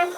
In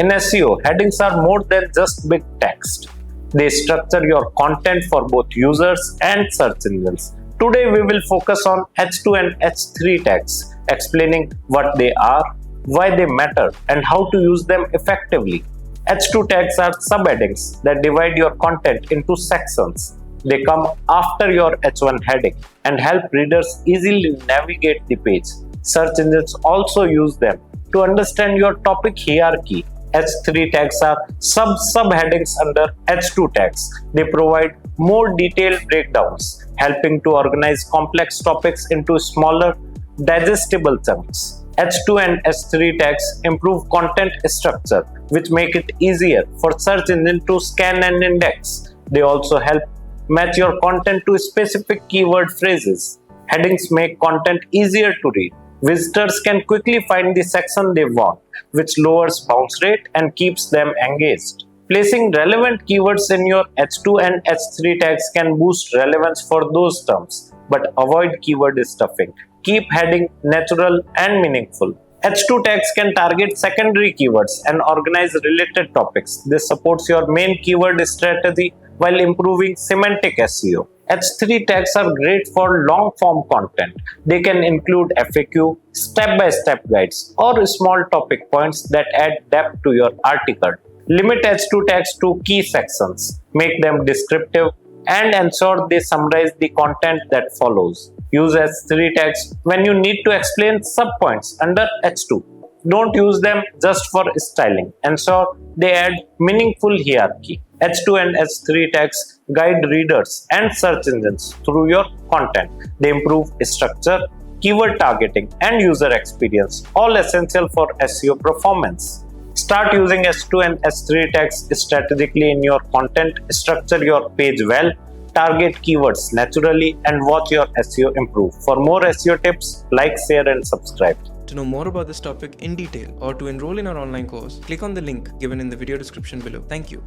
SEO, headings are more than just big text. They structure your content for both users and search engines. Today we will focus on H2 and H3 tags, explaining what they are, why they matter, and how to use them effectively. H2 tags are subheadings that divide your content into sections. They come after your H1 heading and help readers easily navigate the page. Search engines also use them to understand your topic hierarchy. H3 tags are subheadings under H2 tags. They provide more detailed breakdowns, helping to organize complex topics into smaller, digestible chunks. H2 and H3 tags improve content structure, which make it easier for search engine to scan and index. They also help match your content to specific keyword phrases. Headings make content easier to read. Visitors can quickly find the section they want, which lowers bounce rate and keeps them engaged. Placing relevant keywords in your H2 and H3 tags can boost relevance for those terms, but avoid keyword stuffing. Keep heading natural and meaningful. H2 tags can target secondary keywords and organize related topics. This supports your main keyword strategy while improving semantic SEO. H3 tags are great for long-form content. They can include FAQ, step-by-step guides, or small topic points that add depth to your article. Limit H2 tags to key sections, make them descriptive, and ensure they summarize the content that follows. Use H3 tags when you need to explain subpoints under H2. Don't use them just for styling. Ensure they add meaningful hierarchy. H2 and H3 tags guide readers and search engines through your content. They improve structure, keyword targeting, and user experience, all essential for SEO performance. Start using H2 and H3 tags strategically in your content, structure your page well, target keywords naturally, and watch your SEO improve. For more SEO tips, like, share, and subscribe. To know more about this topic in detail or to enroll in our online course, click on the link given in the video description below. Thank you.